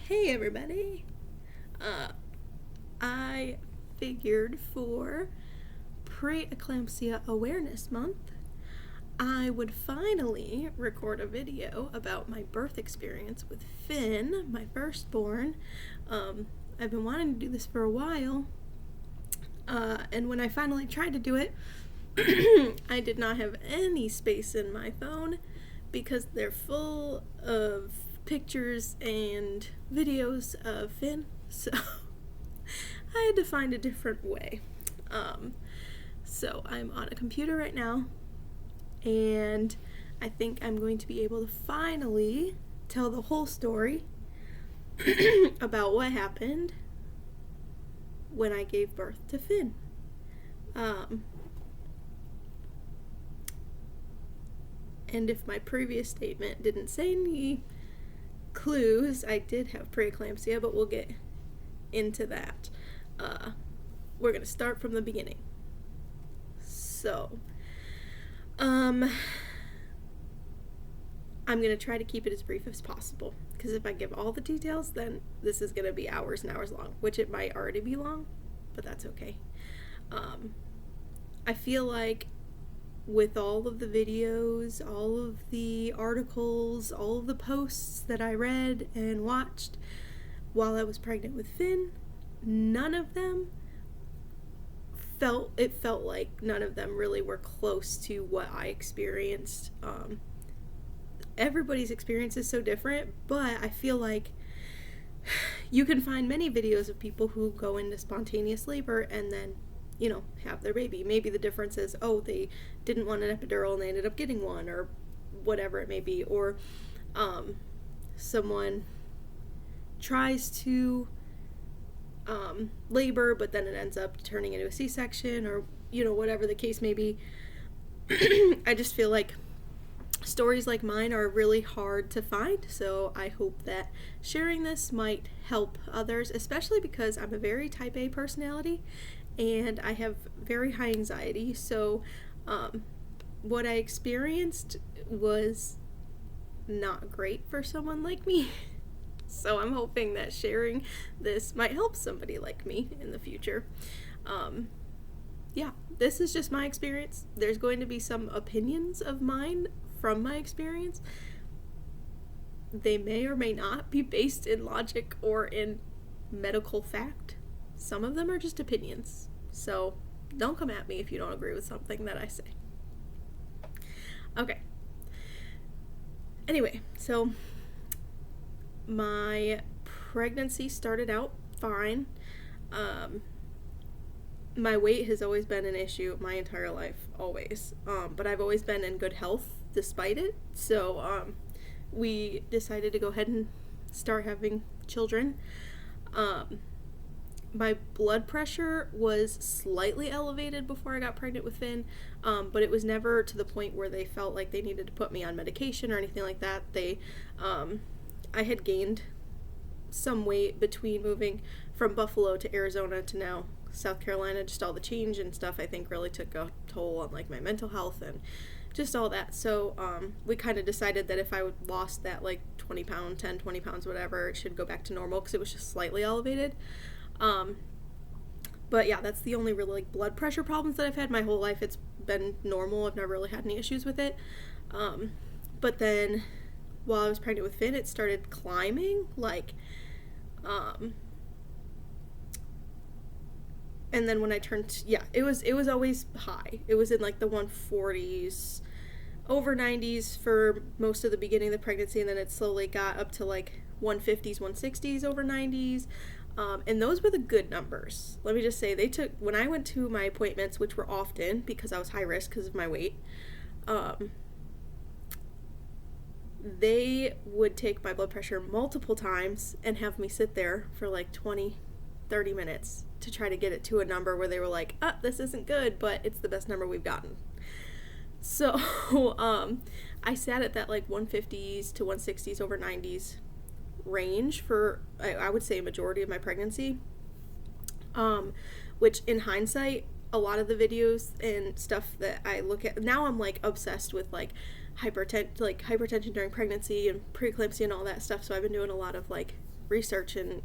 Hey everybody! I figured for Preeclampsia Awareness Month, I would finally record a video about my birth experience with Finn, my firstborn. I've been wanting to do this for a while, and when I finally tried to do it, I did not have any space in my phone because they're full of pictures and videos of Finn, so I had to find a different way. So I'm on a computer right now, and I think I'm going to be able to finally tell the whole story about what happened when I gave birth to Finn. And if my previous statement didn't say any clues, I did have preeclampsia, but we'll get into that. We're going to start from the beginning. So, I'm going to try to keep it as brief as possible, because if I give all the details, then this is going to be hours and hours long, which it might already be long, but that's okay. I feel like with all of the videos, all of the articles, all of the posts that I read and watched while I was pregnant with Finn, none of them felt like none of them really were close to what I experienced. Everybody's experience is so different, but I feel like you can find many videos of people who go into spontaneous labor and then, have their baby. Maybe the difference is, they didn't want an epidural and they ended up getting one, or whatever it may be. Or someone tries to labor, but then it ends up turning into a C-section, or, whatever the case may be. I just feel like stories like mine are really hard to find, so I hope that sharing this might help others, especially because I'm a very type A personality and I have very high anxiety. So what I experienced was not great for someone like me. So I'm hoping that sharing this might help somebody like me in the future. This is just my experience. There's going to be some opinions of mine from my experience. They may or may not be based in logic or in medical fact. Some of them are just opinions. So don't come at me if you don't agree with something that I say. Okay. Anyway, so my pregnancy started out fine. My weight has always been an issue my entire life, always. But I've always been in good health despite it. So we decided to go ahead and start having children. My blood pressure was slightly elevated before I got pregnant with Finn, but it was never to the point where they felt like they needed to put me on medication or anything like that. I had gained some weight between moving from Buffalo to Arizona to now South Carolina. Just all the change and stuff, I think, really took a toll on my mental health and just all that. So we kind of decided that if I lost that 20 pounds, 10, 20 pounds, whatever, it should go back to normal because it was just slightly elevated. But yeah, that's the only really blood pressure problems that I've had my whole life. It's been normal. I've never really had any issues with it. But then while I was pregnant with Finn, it started climbing, and then when I turned, it was always high. It was in the 140s, over 90s for most of the beginning of the pregnancy, and then it slowly got up to 150s, 160s, over 90s. And those were the good numbers. Let me just say, when I went to my appointments, which were often because I was high risk because of my weight, they would take my blood pressure multiple times and have me sit there for 20, 30 minutes to try to get it to a number where they were like, this isn't good, but it's the best number we've gotten. So I sat at that 150s to 160s over 90s range for, I would say, a majority of my pregnancy, which in hindsight, a lot of the videos and stuff that I look at now, I'm obsessed with hypertension during pregnancy and preeclampsia and all that stuff. So I've been doing a lot of like research and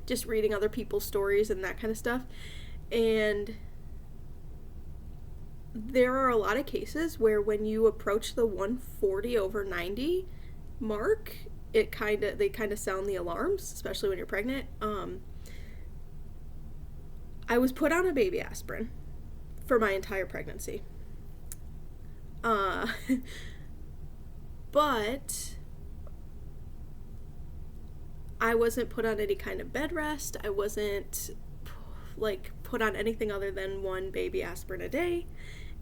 just reading other people's stories and that kind of stuff. And there are a lot of cases where when you approach the 140/90 mark, they kind of sound the alarms, especially when you're pregnant. I was put on a baby aspirin for my entire pregnancy. But I wasn't put on any kind of bed rest. I wasn't like put on anything other than one baby aspirin a day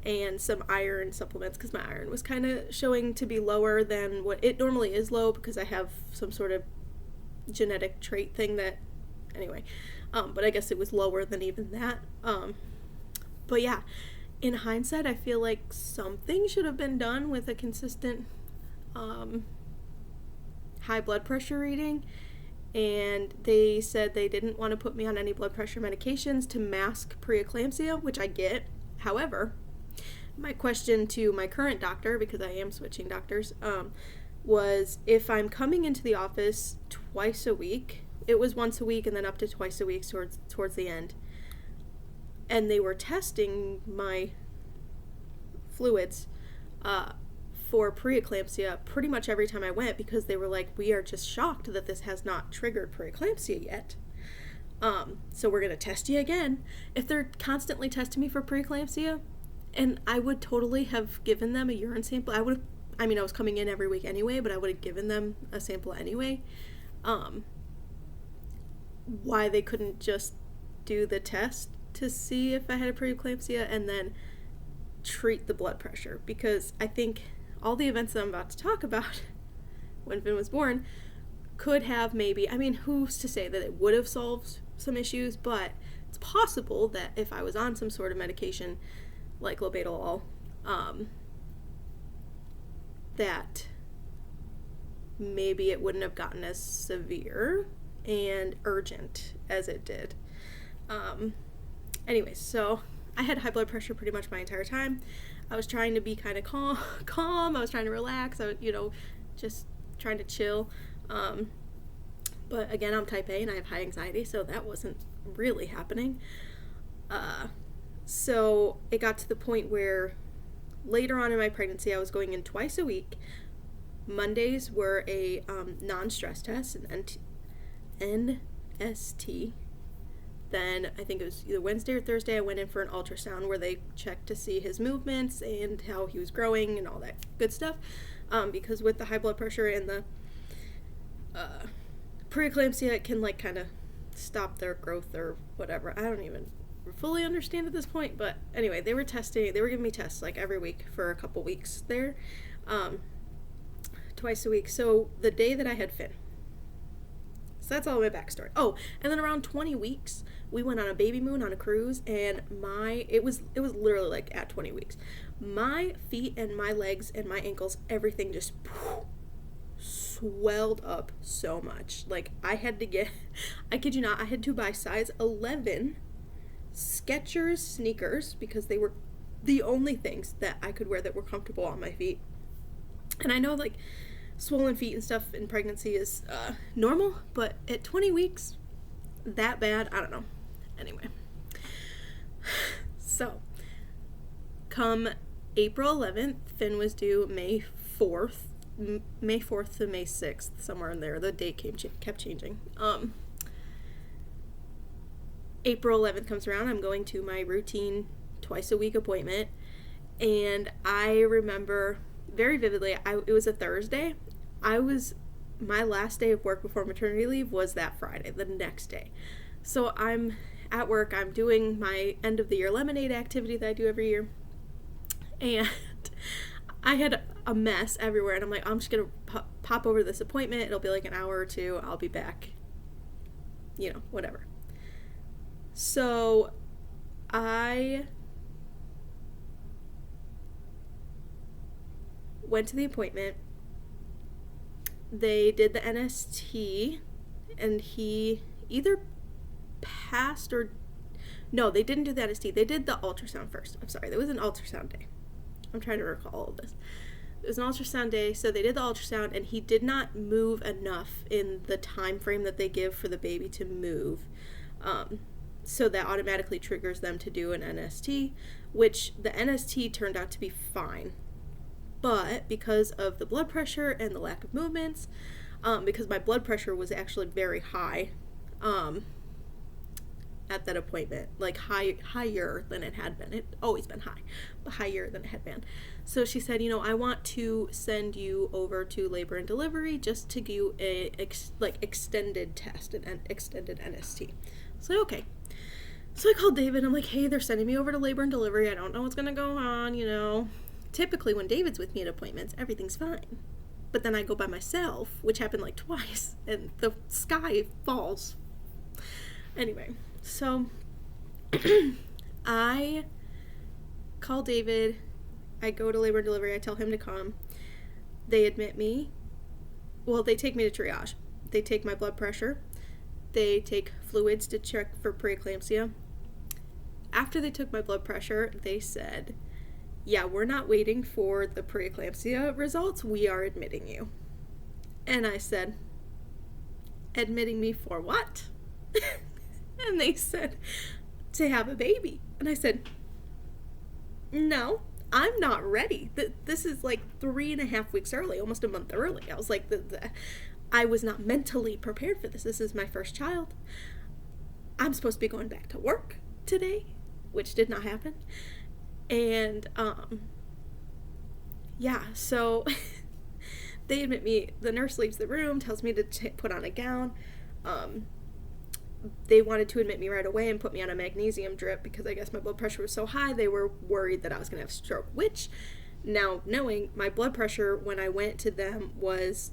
and some iron supplements, because my iron was kind of showing to be lower than what it normally is low, because I have some sort of genetic trait thing that, anyway, but I guess it was lower than even that. But yeah, in hindsight, I feel like something should have been done with a consistent high blood pressure reading. And they said they didn't want to put me on any blood pressure medications to mask preeclampsia, which I get. However, my question to my current doctor, because I am switching doctors, was if I'm coming into the office twice a week, it was once a week and then up to twice a week towards the end, and they were testing my fluids for preeclampsia pretty much every time I went, because they were like, we are just shocked that this has not triggered preeclampsia yet. So we're going to test you again. If they're constantly testing me for preeclampsia, and I would totally have given them a urine sample, I was coming in every week anyway, but I would have given them a sample anyway. Why they couldn't just do the test to see if I had a preeclampsia and then treat the blood pressure, because I think all the events that I'm about to talk about when Finn was born could have maybe, who's to say that it would have solved some issues, but it's possible that if I was on some sort of medication like labetalol, that maybe it wouldn't have gotten as severe and urgent as it did. Anyways, so I had high blood pressure pretty much my entire time. I was trying to be kind of calm. I was trying to relax. I was, just trying to chill. But again, I'm type A and I have high anxiety, so that wasn't really happening. So it got to the point where later on in my pregnancy, I was going in twice a week. Mondays were a non-stress test, an NST. Then I think it was either Wednesday or Thursday, I went in for an ultrasound where they checked to see his movements and how he was growing and all that good stuff. Because with the high blood pressure and the preeclampsia, it can like kind of stop their growth or whatever. I don't even fully understand at this point, but anyway, they were giving me tests like every week for a couple weeks there, twice a week. So the day that I had Finn, so that's all my backstory. Oh, and then around 20 weeks, we went on a baby moon on a cruise, and it was literally like at 20 weeks, my feet and my legs and my ankles, everything just swelled up so much. Like I kid you not, I had to buy size 11 Skechers sneakers because they were the only things that I could wear that were comfortable on my feet. And I know like swollen feet and stuff in pregnancy is normal, but at 20 weeks, that bad? I don't know. Anyway, so come April 11th, Finn was due May 4th to May 6th, somewhere in there. The date kept changing. April 11th comes around, I'm going to my routine twice a week appointment, and I remember very vividly, it was a Thursday. My last day of work before maternity leave was that Friday, the next day. So I'm at work, I'm doing my end of the year lemonade activity that I do every year, and I had a mess everywhere, and I'm like, I'm just gonna pop over to this appointment, it'll be like an hour or two, I'll be back, whatever. So I went to the appointment. They did the NST, and he either passed or... No, they didn't do the NST. They did the ultrasound first. I'm sorry, there was an ultrasound day. I'm trying to recall all of this. It was an ultrasound day, so they did the ultrasound, and he did not move enough in the time frame that they give for the baby to move. So that automatically triggers them to do an NST, which the NST turned out to be fine. But because of the blood pressure and the lack of movements, because my blood pressure was actually very high at that appointment, like higher than it had been. It always been high, but higher than it had been. So she said, I want to send you over to labor and delivery just to do a extended test, an extended NST. So okay. So I called David. I'm like, hey, they're sending me over to labor and delivery. I don't know what's going to go on, Typically, when David's with me at appointments, everything's fine. But then I go by myself, which happened like twice, and the sky falls. Anyway, so I call David. I go to labor and delivery. I tell him to come. They admit me. Well, they take me to triage. They take my blood pressure. They take fluids to check for preeclampsia. After they took my blood pressure, they said, yeah, we're not waiting for the preeclampsia results. We are admitting you. And I said, admitting me for what? And they said, to have a baby. And I said, no, I'm not ready. This is like 3.5 weeks early, almost a month early. I was like, I was not mentally prepared for this. This is my first child. I'm supposed to be going back to work today, which did not happen. And, so they admit me. The nurse leaves the room, tells me to put on a gown. They wanted to admit me right away and put me on a magnesium drip because I guess my blood pressure was so high, they were worried that I was going to have a stroke, which, now knowing my blood pressure when I went to them was,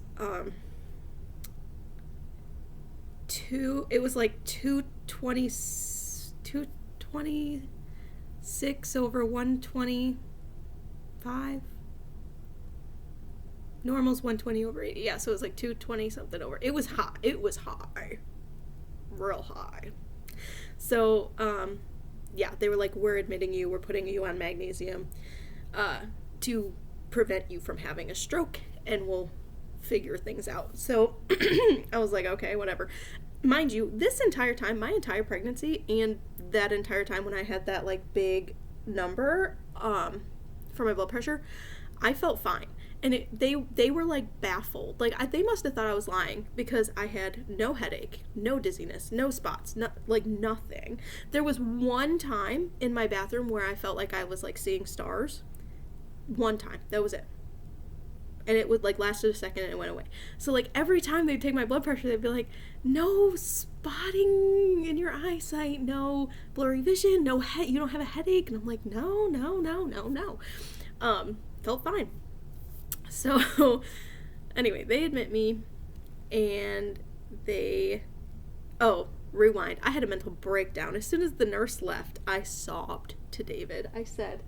it was like 226 over 125. Normal's 120 over 80. Yeah, so it was like 220 something over. It was high. Real high. So, they were like, we're admitting you. We're putting you on magnesium to prevent you from having a stroke, and we'll figure things out. So I was like, okay, whatever. Mind you, this entire time, my entire pregnancy and that entire time when I had that like big number for my blood pressure, I felt fine. And they were like baffled. Like they must have thought I was lying because I had no headache, no dizziness, no spots, nothing. There was one time in my bathroom where I felt like I was like seeing stars. One time. That was it. And it would like lasted a second and it went away. So like every time they'd take my blood pressure, they'd be like, no spotting in your eyesight, no blurry vision, no head, you don't have a headache. And I'm like, no. Felt fine. So anyway, they admit me and rewind. I had a mental breakdown. As soon as the nurse left, I sobbed to David. I said,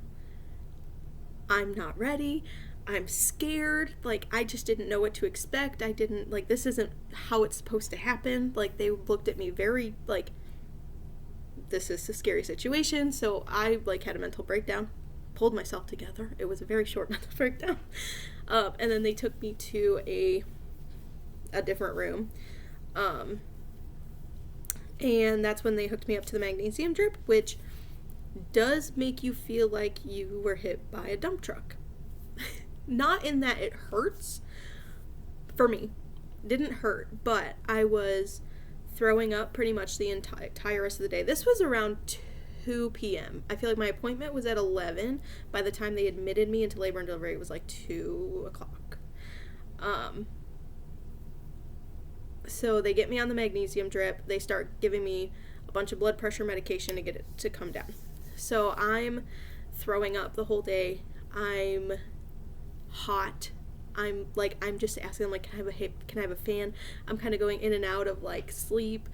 I'm not ready. I'm scared. Like, I just didn't know what to expect. I didn't, like, this isn't how it's supposed to happen. Like, they looked at me very, like, this is a scary situation. So I, like, had a mental breakdown, pulled myself together. It was a very short mental breakdown. And then they took me to a different room. And that's when they hooked me up to the magnesium drip, which does make you feel like you were hit by a dump truck. Not in that it hurts. For me, it didn't hurt, but I was throwing up pretty much the entire rest of the day. This was around 2 p.m. I feel like my appointment was at 11. By the time they admitted me into labor and delivery, it was like 2 o'clock. So they get me on the magnesium drip. They start giving me a bunch of blood pressure medication to get it to come down. So I'm throwing up the whole day. I'm hot. I'm just asking them, like, can I have a fan? I'm kind of going in and out of like sleep.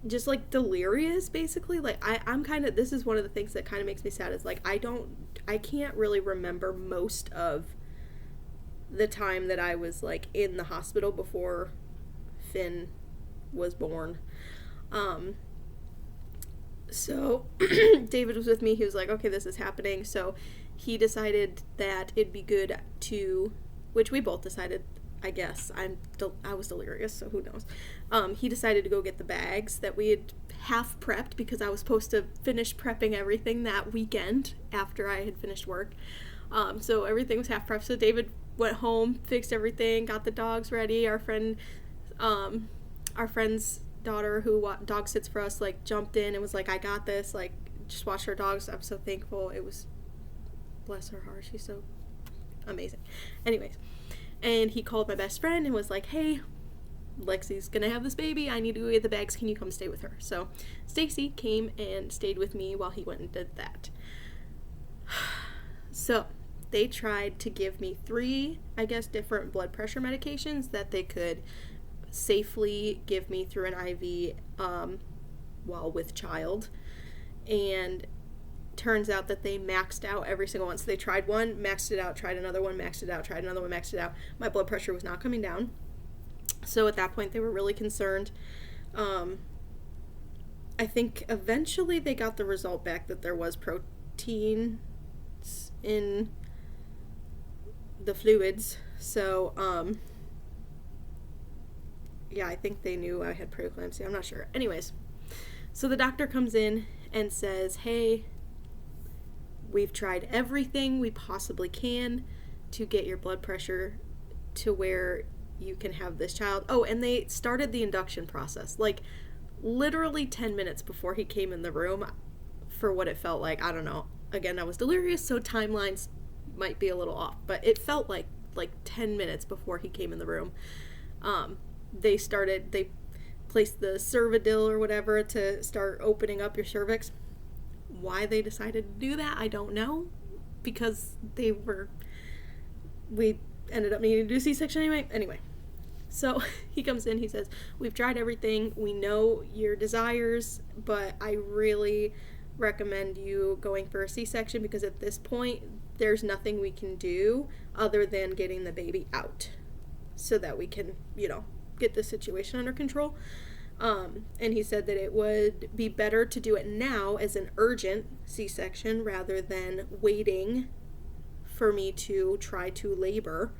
Just like delirious, basically. Like I'm kind of, this is one of the things that kind of makes me sad, is like I can't really remember most of the time that I was like in the hospital before Finn was born. So David was with me. He was like, okay, this is happening. So he decided that it'd be good to, which we both decided, I guess. I was delirious, so who knows. He decided to go get the bags that we had half prepped because I was supposed to finish prepping everything that weekend after I had finished work. So everything was half prepped. So David went home, fixed everything, got the dogs ready. Our friend's daughter who dog sits for us, like, jumped in and was like, I got this, like, just watch her dogs. I'm so thankful. It was, bless her heart, she's so amazing. Anyways, and he called my best friend and was like, hey, Lexi's gonna have this baby, I need to go get the bags, can you come stay with her? So Stacy came and stayed with me while he went and did that. So they tried to give me 3, I guess, different blood pressure medications that they could safely give me through an IV while with child, and turns out that they maxed out every single one. So they tried one, maxed it out, tried another one, maxed it out, tried another one, maxed it out. My blood pressure was not coming down. So at that point they were really concerned. I think eventually they got the result back that there was protein in the fluids. So yeah, I think they knew I had preeclampsia. I'm not sure. Anyways, so the doctor comes in and says, hey, we've tried everything we possibly can to get your blood pressure to where you can have this child. Oh, and they started the induction process, like, literally 10 minutes before he came in the room, for what it felt like. I don't know. Again, I was delirious, so timelines might be a little off, but it felt like 10 minutes before he came in the room. They placed the Cervidil or whatever to start opening up your cervix. Why they decided to do that, I don't know, because we ended up needing to do C-section anyway. So he comes in, he says, we've tried everything, we know your desires, but I really recommend you going for a C-section because at this point there's nothing we can do other than getting the baby out so that we can, get the situation under control. And he said that it would be better to do it now as an urgent C-section rather than waiting for me to try to labor,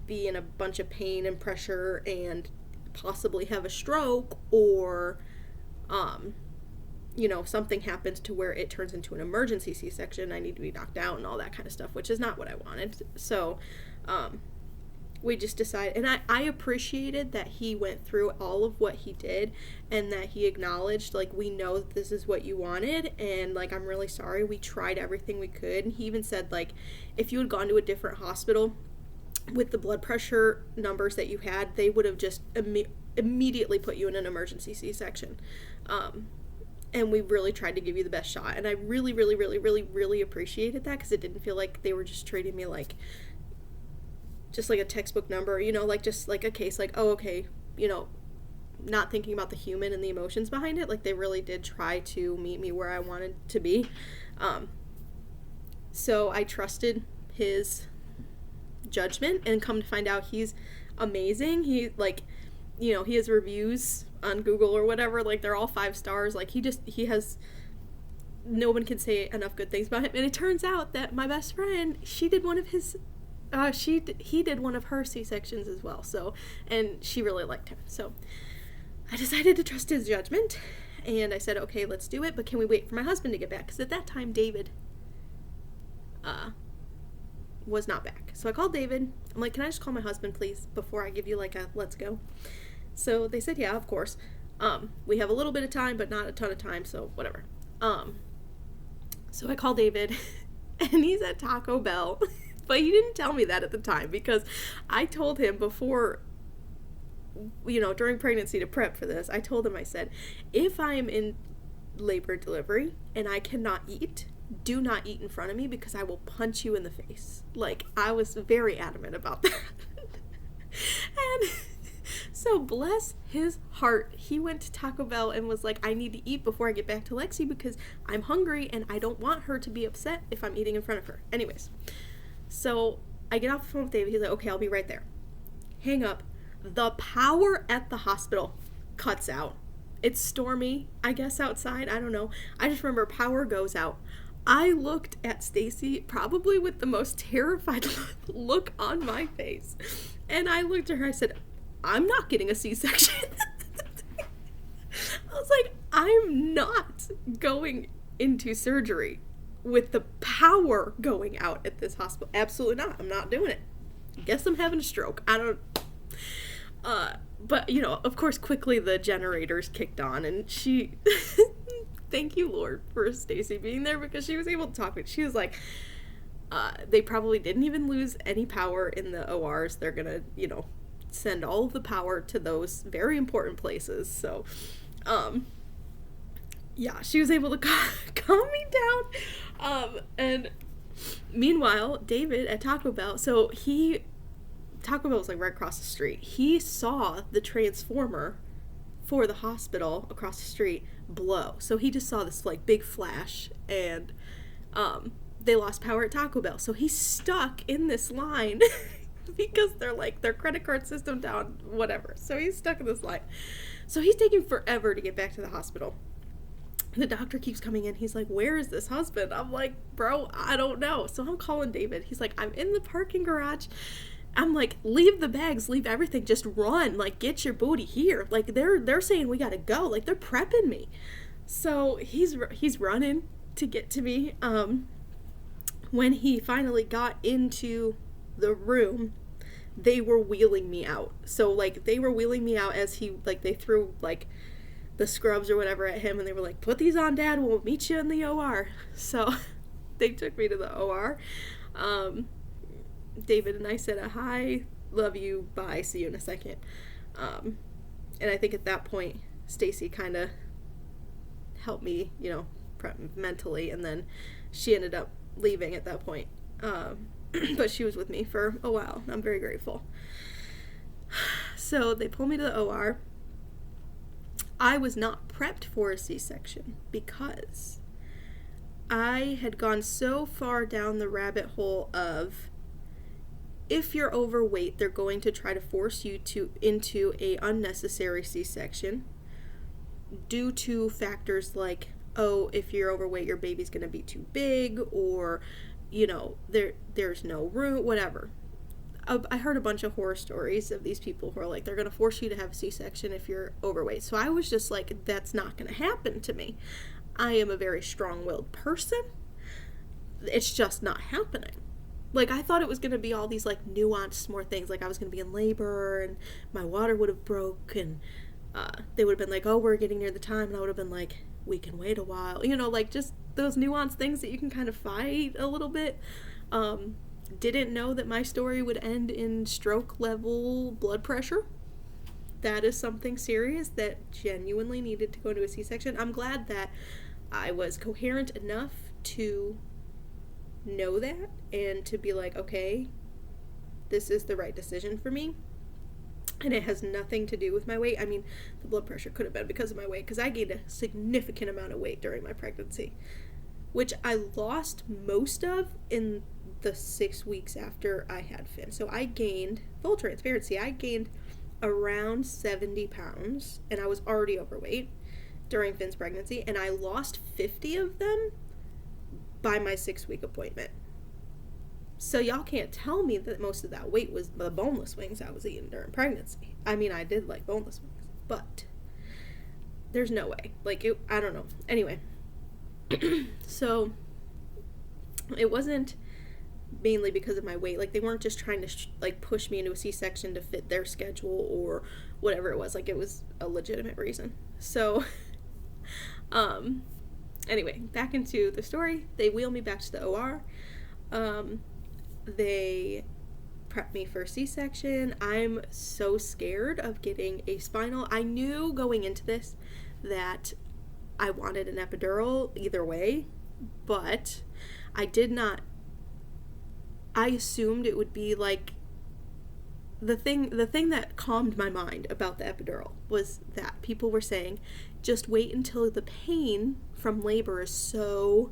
be in a bunch of pain and pressure, and possibly have a stroke, or something happens to where it turns into an emergency C-section. I need to be knocked out and all that kind of stuff, which is not what I wanted. So we just decided, and I appreciated that he went through all of what he did and that he acknowledged, like, we know that this is what you wanted, and, like, I'm really sorry, we tried everything we could. And he even said, like, if you had gone to a different hospital with the blood pressure numbers that you had, they would have just immediately put you in an emergency C-section. And we really tried to give you the best shot. And I really, really, really, really, really appreciated that, because it didn't feel like they were just treating me like just like a textbook number, like just like a case, like, oh, okay, not thinking about the human and the emotions behind it. Like, they really did try to meet me where I wanted to be. So I trusted his judgment, and come to find out he's amazing. He, like, he has reviews on Google or whatever, like, they're all 5 stars. Like, he has, no one can say enough good things about him. And it turns out that my best friend, he did one of her C-sections as well. So, and she really liked him. So I decided to trust his judgment, and I said, okay, let's do it, but can we wait for my husband to get back? Because at that time, David was not back. So I called David. I'm like, can I just call my husband, please, before I give you, like, a let's go? So they said, yeah, of course. We have a little bit of time, but not a ton of time, so whatever. So I called David, and he's at Taco Bell. But he didn't tell me that at the time, because I told him before, during pregnancy to prep for this, I told him, I said, if I am in labor and delivery and I cannot eat, do not eat in front of me, because I will punch you in the face. Like, I was very adamant about that. And so, bless his heart, he went to Taco Bell and was like, I need to eat before I get back to Lexi because I'm hungry and I don't want her to be upset if I'm eating in front of her. Anyways. So I get off the phone with David. He's like, okay, I'll be right there. Hang up. The power at the hospital cuts out. It's stormy, I guess, outside. I don't know. I just remember power goes out. I looked at Stacy probably with the most terrified look on my face. And I looked at her, I said, I'm not getting a C-section. I was like, I'm not going into surgery with the power going out at this hospital. Absolutely not. I'm not doing it. Guess I'm having a stroke. I don't... But, you know, of course, quickly the generators kicked on, and she... Thank you, Lord, for Stacy being there, because she was able to talk to me. She was like, they probably didn't even lose any power in the ORs. They're gonna, you know, send all of the power to those very important places. So, yeah, she was able to calm me down. And meanwhile, David at Taco Bell, Taco Bell was like right across the street. He saw the transformer for the hospital across the street blow. So he just saw this like big flash, and they lost power at Taco Bell. So he's stuck in this line because they're like their credit card system down, whatever. So he's stuck in this line. So he's taking forever to get back to the hospital. The doctor keeps coming in. He's like, where is this husband? I'm like, bro, I don't know. So I'm calling David. He's like, I'm in the parking garage. I'm like, leave the bags, leave everything, just run, like, get your booty here. Like, they're saying we gotta go, like, they're prepping me. So he's running to get to me. When he finally got into the room, they were wheeling me out. So, like, they were wheeling me out as they threw, like, the scrubs or whatever at him, and they were like, put these on, Dad, we'll meet you in the OR. So they took me to the OR. David and I said a hi, love you, bye, see you in a second. And I think at that point, Stacy kind of helped me, you know, prep mentally, and then she ended up leaving at that point. But she was with me for a while. I'm very grateful. So they pulled me to the OR. I was not prepped for a C-section because I had gone so far down the rabbit hole of, if you're overweight, they're going to try to force you into a unnecessary C-section due to factors like, oh, if you're overweight, your baby's going to be too big, or, you know, there's no room, whatever. I heard a bunch of horror stories of these people who are like, they're going to force you to have a C-section if you're overweight. So I was just like, that's not going to happen to me. I am a very strong-willed person. It's just not happening. Like, I thought it was going to be all these, like, nuanced more things. Like, I was going to be in labor, and my water would have broke, and they would have been like, oh, we're getting near the time, and I would have been like, we can wait a while. You know, like, just those nuanced things that you can kind of fight a little bit. Didn't know that my story would end in stroke-level blood pressure. That is something serious that genuinely needed to go to a C-section. I'm glad that I was coherent enough to know that and to be like, okay, this is the right decision for me, and it has nothing to do with my weight. I mean, the blood pressure could have been because of my weight, because I gained a significant amount of weight during my pregnancy, which I lost most of in the 6 weeks after I had Finn. So I gained, full transparency, I gained around 70 pounds, and I was already overweight during Finn's pregnancy, and I lost 50 of them by my 6-week appointment. So y'all can't tell me that most of that weight was the boneless wings I was eating during pregnancy. I mean, I did like boneless wings, but there's no way. Like, I don't know. Anyway, so it wasn't mainly because of my weight. Like, they weren't just trying to push me into a C-section to fit their schedule or whatever it was. Like, it was a legitimate reason. So, anyway, back into the story. They wheel me back to the OR. They prep me for C-section. I'm so scared of getting a spinal. I knew going into this that I wanted an epidural either way, but I did not. I assumed it would be like the thing that calmed my mind about the epidural was that people were saying, just wait until the pain from labor is so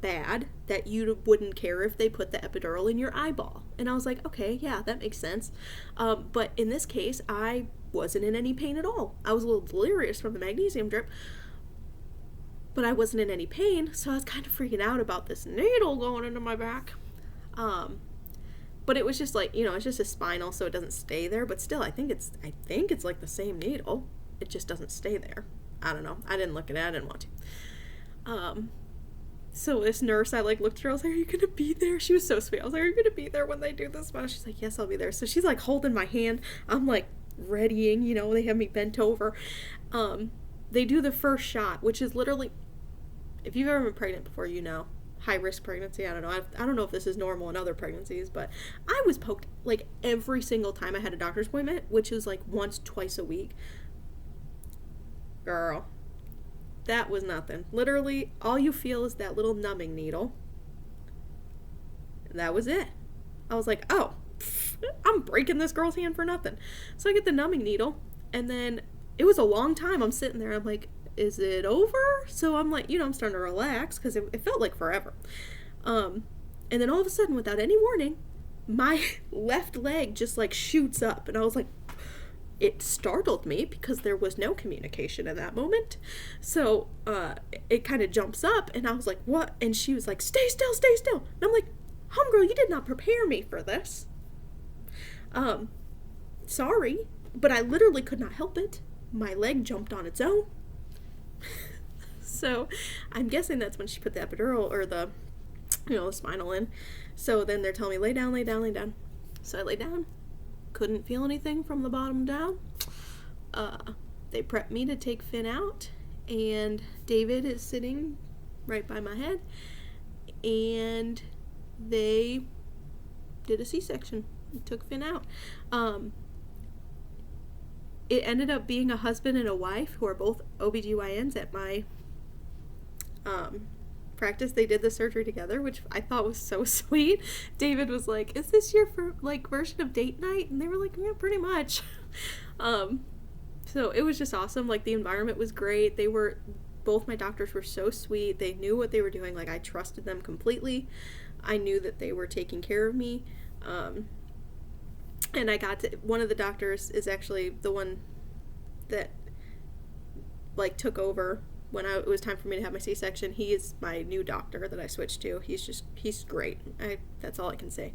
bad that you wouldn't care if they put the epidural in your eyeball. And I was like, okay, yeah, that makes sense. But in this case, I wasn't in any pain at all. I was a little delirious from the magnesium drip, but I wasn't in any pain, so I was kind of freaking out about this needle going into my back. But it was just like, it's just a spinal, so it doesn't stay there. But still, I think it's like the same needle. It just doesn't stay there. I don't know. I didn't look at it. I didn't want to. So this nurse, I looked at her. I was like, "Are you gonna be there?" She was so sweet. I was like, "Are you gonna be there when they do this?" Well, she's like, "Yes, I'll be there." So she's holding my hand. I'm readying. They have me bent over. They do the first shot, which is literally, if you've ever been pregnant before, high risk pregnancy. I don't know. I don't know if this is normal in other pregnancies, but I was poked every single time I had a doctor's appointment, which is once, twice a week. Girl, that was nothing. Literally, all you feel is that little numbing needle. That was it. I was like, oh, I'm breaking this girl's hand for nothing. So I get the numbing needle, and then it was a long time. I'm sitting there. I'm like, is it over? So I'm I'm starting to relax because it felt like forever. And then all of a sudden, without any warning, my left leg just shoots up, and I was like, it startled me because there was no communication in that moment. So it kind of jumps up, and I was like, what? And she was like, stay still, stay still. And I'm like, homegirl, you did not prepare me for this. Sorry, but I literally could not help it. My leg jumped on its own. So I'm guessing that's when she put the epidural or the spinal in. So then they're telling me, lay down, lay down, lay down. So I lay down. Couldn't feel anything from the bottom down. They prepped me to take Finn out, and David is sitting right by my head, and they did a C-section and took Finn out. It ended up being a husband and a wife who are both OBGYNs at my practice. They did the surgery together, which I thought was so sweet. David was like, is this your version of date night? And they were like, yeah, pretty much. So it was just awesome. The environment was great. Both my doctors were so sweet. They knew what they were doing. I trusted them completely. I knew that they were taking care of me. And I got to, one of the doctors is actually the one that took over when it was time for me to have my C-section. He is my new doctor that I switched to. He's great. That's all I can say.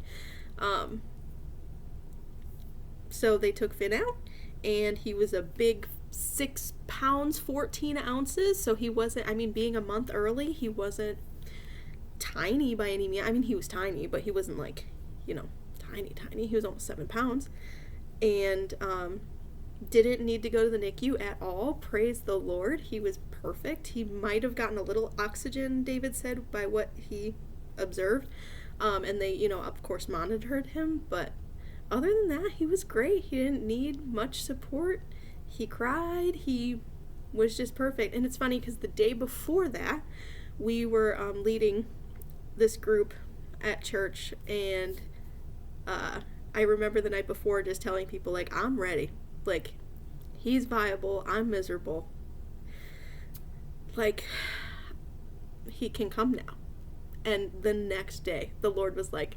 So they took Finn out, and he was a big 6 pounds, 14 ounces. So he wasn't, being a month early, he wasn't tiny by any means. He was tiny, but he wasn't tiny. He was almost 7 pounds. And, didn't need to go to the NICU at all. Praise the Lord. He was perfect. He might have gotten a little oxygen, David said, by what he observed. And they, of course, monitored him. But other than that, he was great. He didn't need much support. He cried. He was just perfect. And it's funny because the day before that, we were leading this group at church. And I remember the night before just telling people, I'm ready. He's viable. I'm miserable. He can come now. And the next day, the Lord was like,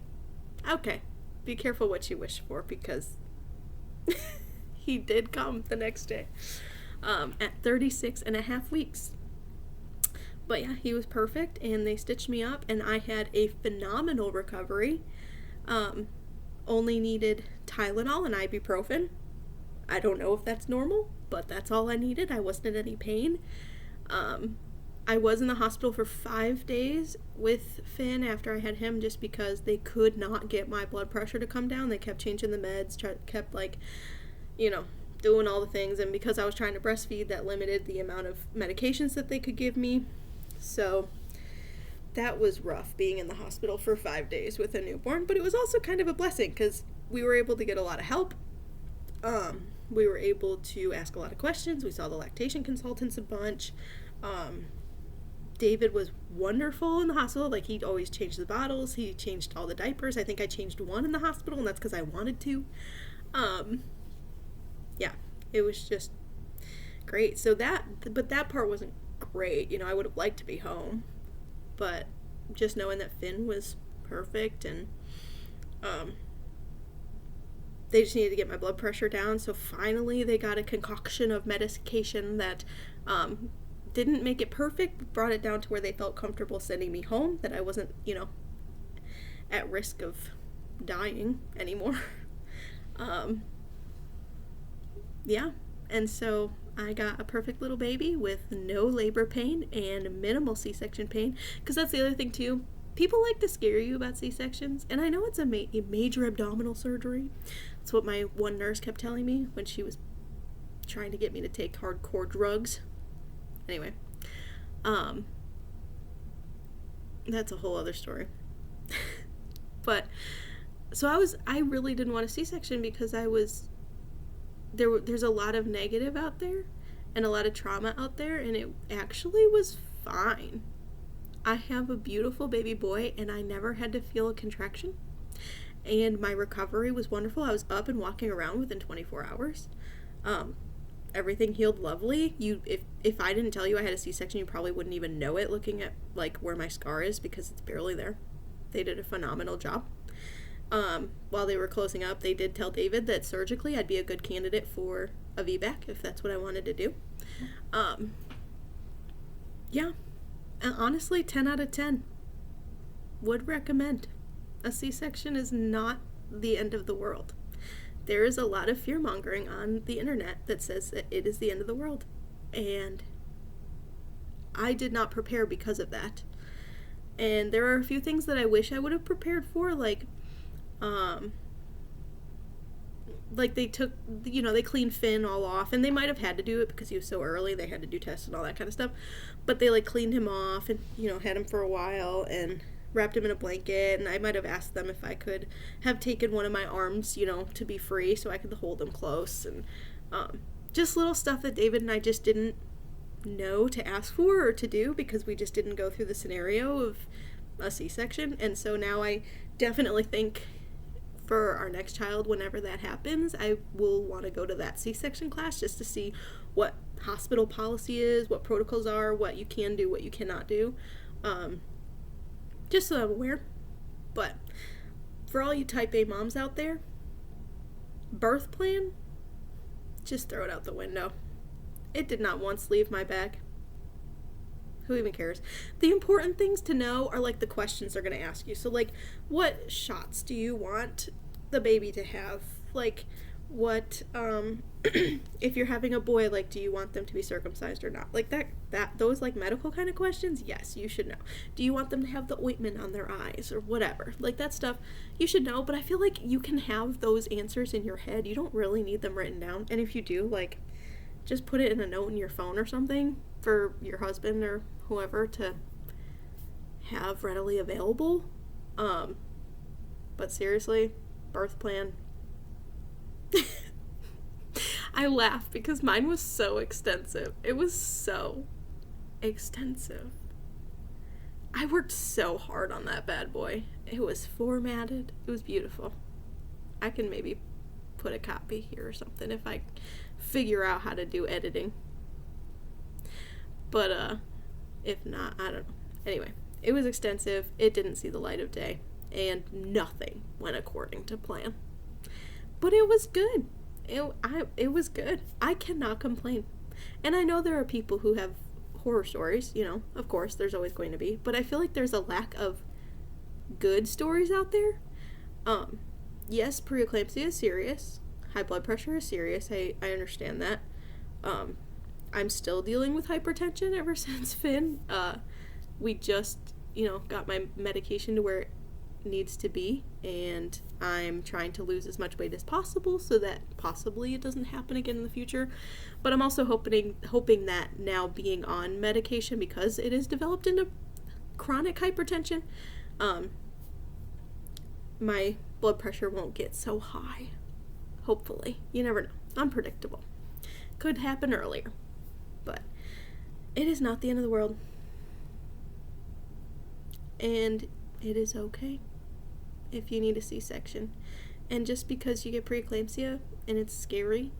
okay, be careful what you wish for, because he did come the next day at 36 and a half weeks. But yeah, he was perfect, and they stitched me up, and I had a phenomenal recovery. Only needed Tylenol and ibuprofen. I don't know if that's normal, but that's all I needed. I wasn't in any pain. I was in the hospital for 5 days with Finn after I had him, just because they could not get my blood pressure to come down. They kept changing the meds, kept doing all the things, and because I was trying to breastfeed, that limited the amount of medications that they could give me. So that was rough, being in the hospital for 5 days with a newborn, but it was also kind of a blessing because we were able to get a lot of help. We were able to ask a lot of questions. We saw the lactation consultants a bunch. David was wonderful in the hospital. He always changed the bottles. He changed all the diapers. I think I changed one in the hospital, and that's because I wanted to. Yeah, it was just great. So that part wasn't great. I would have liked to be home, but just knowing that Finn was perfect, and they just needed to get my blood pressure down. So finally they got a concoction of medication that didn't make it perfect, but brought it down to where they felt comfortable sending me home, that I wasn't, at risk of dying anymore. Yeah, and so I got a perfect little baby with no labor pain and minimal C-section pain, because that's the other thing too. People like to scare you about C-sections, and I know it's a major abdominal surgery. That's what my one nurse kept telling me when she was trying to get me to take hardcore drugs. Anyway, that's a whole other story. But so I really didn't want a C-section because there's a lot of negative out there and a lot of trauma out there, and it actually was fine. I have a beautiful baby boy, and I never had to feel a contraction, and my recovery was wonderful. I was up and walking around within 24 hours. Everything healed lovely. If I didn't tell you I had a C-section, you probably wouldn't even know it, looking at like where my scar is, because it's barely there. They did a phenomenal job. While they were closing up, they did tell David that surgically I'd be a good candidate for a VBAC if that's what I wanted to do. Yeah. And honestly, 10 out of 10. Would recommend. A C-section is not the end of the world. There is a lot of fear-mongering on the internet that says that it is the end of the world. And I did not prepare because of that. And there are a few things that I wish I would have prepared for, like they took, they cleaned Finn all off, and they might have had to do it because he was so early. They had to do tests and all that kind of stuff, but they cleaned him off and had him for a while and wrapped him in a blanket. And I might have asked them if I could have taken one of my arms, to be free so I could hold him close, and just little stuff that David and I just didn't know to ask for or to do because we just didn't go through the scenario of a C-section. And so now I definitely think for our next child, whenever that happens, I will want to go to that C-section class just to see what hospital policy is, what protocols are, what you can do, what you cannot do, just so I'm aware. But for all you type A moms out there, birth plan, just throw it out the window. It did not once leave my bag. Who even cares? The important things to know are the questions they're going to ask you. So what shots do you want the baby to have? What if you're having a boy, do you want them to be circumcised or not? Those medical kind of questions, yes, you should know. Do you want them to have the ointment on their eyes or whatever? That stuff you should know, but I feel like you can have those answers in your head. You don't really need them written down. And if you do, just put it in a note in your phone or something for your husband or whoever to have readily available. But seriously, birth plan. I laugh because mine was so extensive. It was so extensive. I worked so hard on that bad boy. It was formatted. It was beautiful. I can maybe put a copy here or something if I figure out how to do editing. But if not, I don't know. Anyway, it was extensive. It didn't see the light of day, and nothing went according to plan. But it was good. It was good. I cannot complain. And I know there are people who have horror stories, of course, there's always going to be, but I feel like there's a lack of good stories out there. Yes, preeclampsia is serious. High blood pressure is serious. I understand that. I'm still dealing with hypertension ever since Finn. We just, got my medication to where it needs to be, and I'm trying to lose as much weight as possible so that possibly it doesn't happen again in the future. But I'm also hoping that now being on medication, because it is developed into chronic hypertension, my blood pressure won't get so high. Hopefully. You never know. Unpredictable. Could happen earlier. But it is not the end of the world. And it is okay if you need a C-section. And just because you get preeclampsia and it's scary,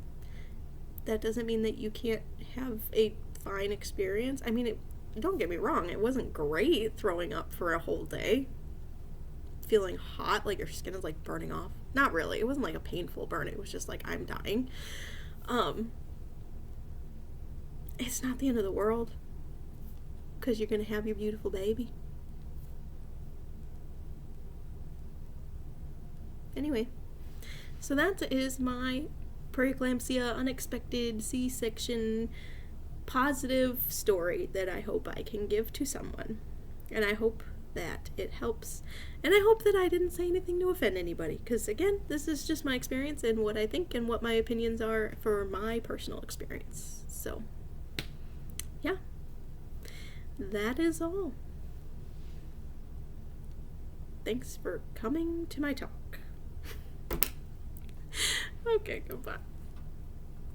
that doesn't mean that you can't have a fine experience. I mean, don't get me wrong, it wasn't great throwing up for a whole day. Feeling hot, like your skin is like burning off. Not really. It wasn't like a painful burn. It was just like I'm dying. It's not the end of the world because you're gonna have your beautiful baby. Anyway, so that is my preeclampsia unexpected C-section positive story that I hope I can give to someone. And I hope that it helps. And I hope that I didn't say anything to offend anybody. Because, again, this is just my experience and what I think and what my opinions are for my personal experience. So, yeah. That is all. Thanks for coming to my talk. Okay, goodbye.